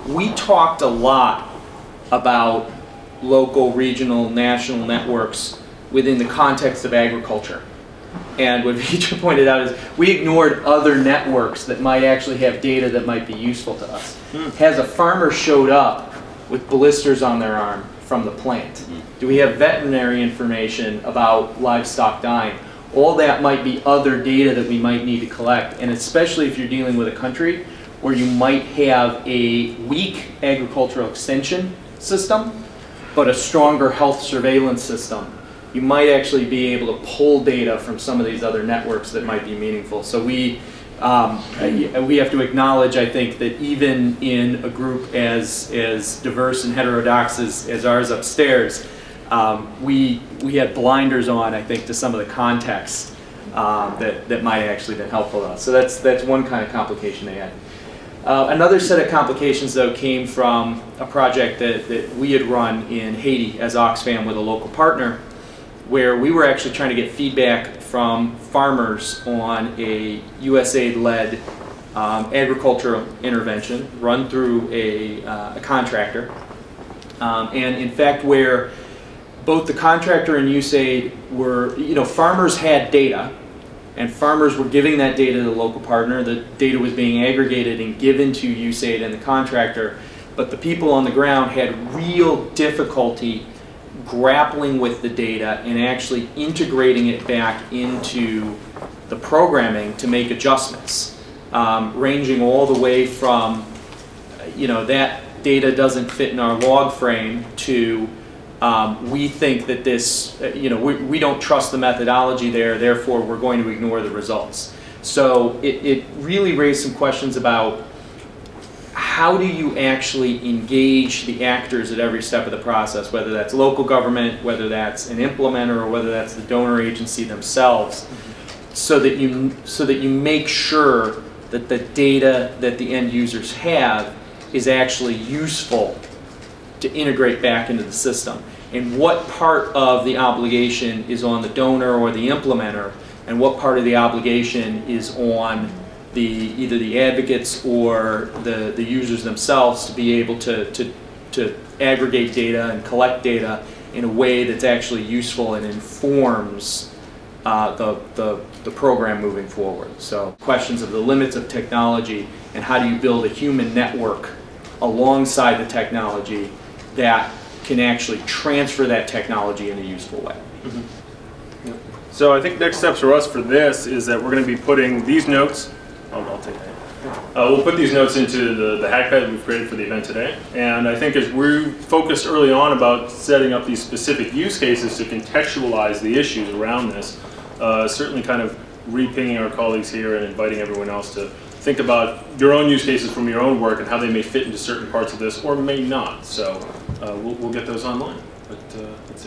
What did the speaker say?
we talked a lot about local, regional, national networks within the context of agriculture. And what Vijay pointed out is we ignored other networks that might actually have data that might be useful to us. Has a farmer showed up with blisters on their arm from the plant? Do we have veterinary information about livestock dying? All that might be other data that we might need to collect, and especially if you're dealing with a country where you might have a weak agricultural extension system, but a stronger health surveillance system. You might actually be able to pull data from some of these other networks that might be meaningful. So we have to acknowledge, I think, that even in a group as diverse and heterodox as ours upstairs, we had blinders on, I think, to some of the context that might actually been helpful to us. So that's one kind of complication they had. Another set of complications, though, came from a project that we had run in Haiti as Oxfam with a local partner, where we were actually trying to get feedback from farmers on a USAID-led agricultural intervention run through a contractor. And in fact, where both the contractor and USAID were, farmers had data, and farmers were giving that data to the local partner. The data was being aggregated and given to USAID and the contractor, but the people on the ground had real difficulty grappling with the data and actually integrating it back into the programming to make adjustments, ranging all the way from, that data doesn't fit in our log frame to we think that this, we don't trust the methodology there, therefore we're going to ignore the results. So it really raised some questions about how do you actually engage the actors at every step of the process, whether that's local government, whether that's an implementer, or whether that's the donor agency themselves, so that you make sure that the data that the end users have is actually useful to integrate back into the system, and what part of the obligation is on the donor or the implementer, and what part of the obligation is on either the advocates or the users themselves to be able to aggregate data and collect data in a way that's actually useful and informs the program moving forward. So questions of the limits of technology and how do you build a human network alongside the technology that can actually transfer that technology in a useful way. Mm-hmm. Yep. So I think next steps for us for this is that we're going to be putting these notes, I'll take that. We'll put these notes into the hackpad we've created for the event today. And I think as we focused early on about setting up these specific use cases to contextualize the issues around this, certainly kind of re-pinging our colleagues here and inviting everyone else to think about your own use cases from your own work and how they may fit into certain parts of this or may not. So we'll get those online. But that's it.